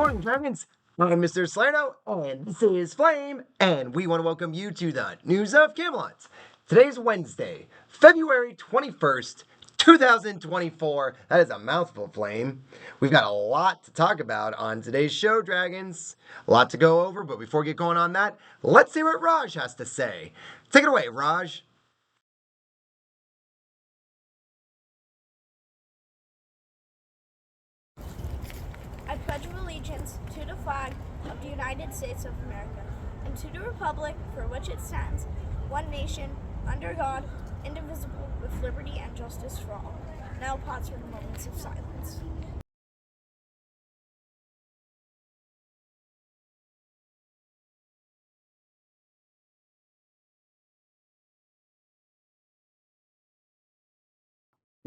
morning, Dragons. I'm Mr. Salerno, and this is Flame, and we want to welcome you to the News of Camelot. Today's Wednesday, February 21st, 2024. That is a mouthful, Flame. We've got a lot to talk about on today's show, Dragons. A lot to go over, but before we get going on that, let's see what Raj has to say. Take it away, Raj. I pledge allegiance to the flag of the United States of America and to the republic for which it stands, one nation, under God, indivisible, with liberty and justice for all. Now pause for the moments of silence.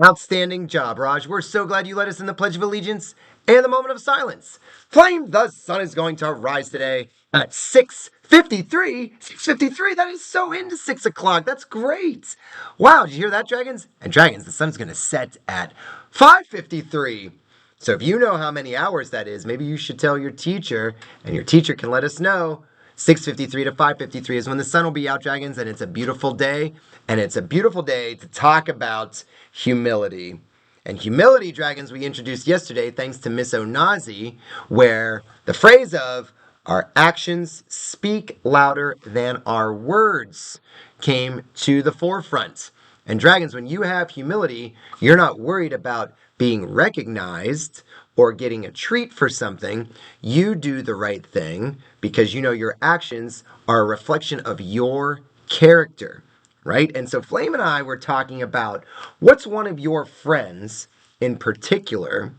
Outstanding job, Raj. We're so glad you led us in the Pledge of Allegiance and the moment of silence. Flame, the sun is going to rise today at 6:53. 6:53, that is so into 6 o'clock. That's great. Wow, did you hear that, Dragons? And Dragons, the sun's going to set at 5:53. So if you know how many hours that is, maybe you should tell your teacher, and your teacher can let us know. 6:53 to 5:53 is when the sun will be out, Dragons, and it's a beautiful day. And it's a beautiful day to talk about humility. And humility, Dragons, we introduced yesterday thanks to Miss Onazi, where the phrase of our actions speak louder than our words came to the forefront. And Dragons, when you have humility, you're not worried about being recognized or getting a treat for something. You do the right thing because you know your actions are a reflection of your character, right? And so Flame and I were talking about what's one of your friends in particular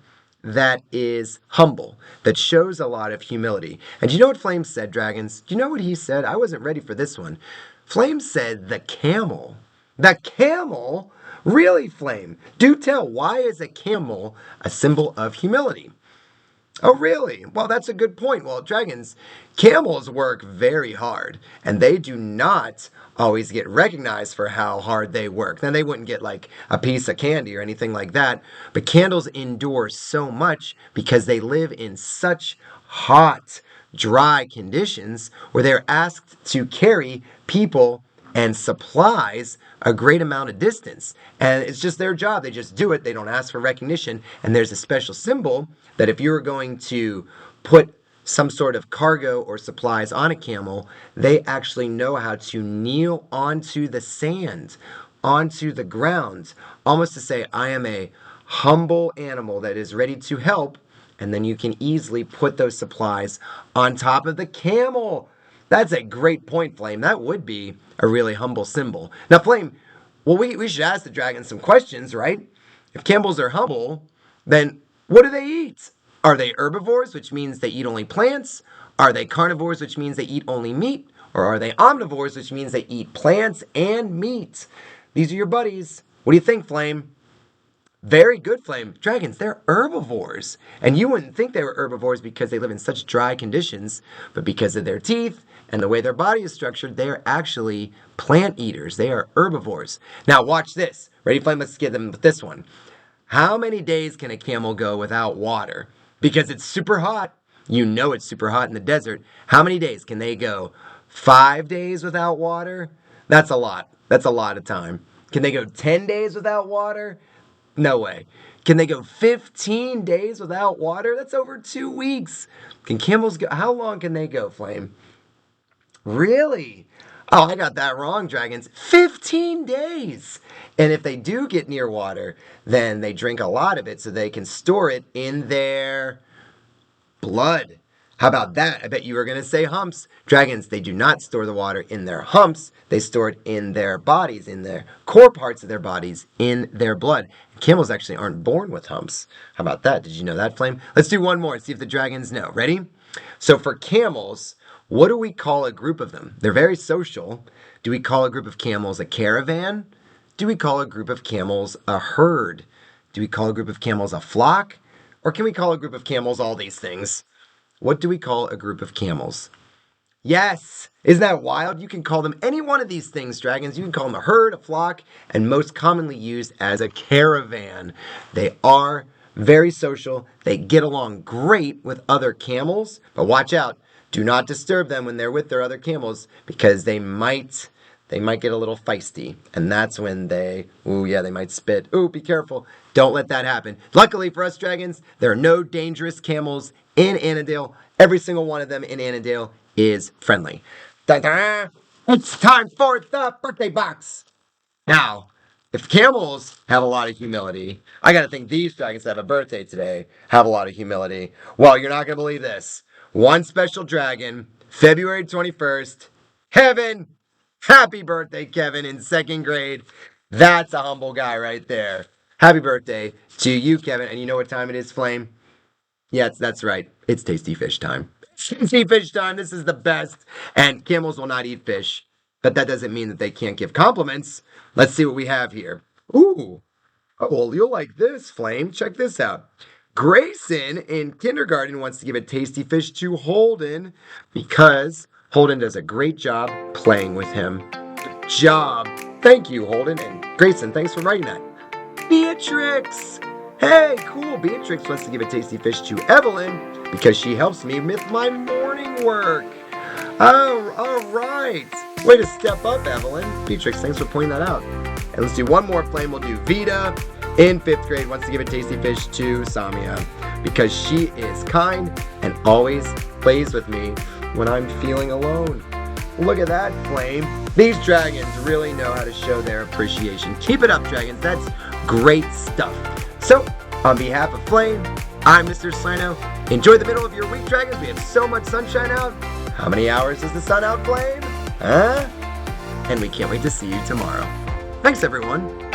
that is humble, that shows a lot of humility. And do you know what Flame said, Dragons? Do you know what he said? I wasn't ready for this one. Flame said the camel. The camel? Really, Flame? Do tell, why is a camel a symbol of humility? Oh, really? Well, that's a good point. Well, Dragons, camels work very hard, and they do not always get recognized for how hard they work. Then they wouldn't get like a piece of candy or anything like that. But camels endure so much because they live in such hot, dry conditions where they're asked to carry people and supplies a great amount of distance. And it's just their job. They just do it. They don't ask for recognition. And there's a special symbol that if you were going to put some sort of cargo or supplies on a camel, they actually know how to kneel onto the sand, onto the ground, almost to say, I am a humble animal that is ready to help. And then you can easily put those supplies on top of the camel. That's a great point, Flame. That would be a really humble symbol. Now, Flame, well, we should ask the dragon some questions, right? If camels are humble, then what do they eat? Are they herbivores, which means they eat only plants? Are they carnivores, which means they eat only meat? Or are they omnivores, which means they eat plants and meat? These are your buddies. What do you think, Flame? Very good, Flame. Dragons, they're herbivores. And you wouldn't think they were herbivores because they live in such dry conditions, but because of their teeth and the way their body is structured, they are actually plant eaters. They are herbivores. Now, watch this. Ready, Flame? Let's get them with this one. How many days can a camel go without water? Because it's super hot. You know it's super hot in the desert. How many days can they go? 5 days without water? That's a lot. That's a lot of time. Can they go 10 days without water? No way. Can they go 15 days without water? That's over 2 weeks. Can camels go? How long can they go, Flame? Really? Oh, I got that wrong, Dragons. 15 days. And if they do get near water, then they drink a lot of it so they can store it in their blood. How about that? I bet you were going to say humps. Dragons, they do not store the water in their humps. They store it in their bodies, in their core parts of their bodies, in their blood. Camels actually aren't born with humps. How about that? Did you know that, Flame? Let's do one more and see if the dragons know. Ready? So for camels, what do we call a group of them? They're very social. Do we call a group of camels a caravan? Do we call a group of camels a herd? Do we call a group of camels a flock? Or can we call a group of camels all these things? What do we call a group of camels? Yes! Isn't that wild? You can call them any one of these things, Dragons. You can call them a herd, a flock, and most commonly used as a caravan. They are very social. They get along great with other camels, but watch out. Do not disturb them when they're with their other camels because they might get a little feisty. And that's when they might spit. Ooh, be careful. Don't let that happen. Luckily for us dragons, there are no dangerous camels in Annandale. Every single one of them in Annandale is friendly. Ta-da! It's time for the birthday box. Now, if camels have a lot of humility, I gotta think these dragons that have a birthday today have a lot of humility. Well, you're not gonna believe this. One special dragon, February 21st, Kevin. Happy birthday, Kevin, in second grade. That's a humble guy right there. Happy birthday to you, Kevin. And you know what time it is, Flame? Yes, that's right. It's tasty fish time. Tasty fish time. This is the best. And camels will not eat fish, but that doesn't mean that they can't give compliments. Let's see what we have here. Ooh. Oh, well, you'll like this, Flame. Check this out. Grayson in kindergarten wants to give a tasty fish to Holden because Holden does a great job playing with him. Good job. Thank you, Holden. And Grayson, thanks for writing that. Beatrix! Hey, cool. Beatrix wants to give a tasty fish to Evelyn because she helps me with my morning work. Oh, all right. Way to step up, Evelyn. Beatrix, thanks for pointing that out. And let's do one more flame. We'll do Vita in 5th grade wants to give a tasty fish to Samia because she is kind and always plays with me when I'm feeling alone. Look at that, Flame. These dragons really know how to show their appreciation. Keep it up, dragons. That's great stuff. So, on behalf of Flame, I'm Mr. Sino. Enjoy the middle of your week, dragons. We have so much sunshine out. How many hours is the sun out, Flame? Huh? And we can't wait to see you tomorrow. Thanks, everyone.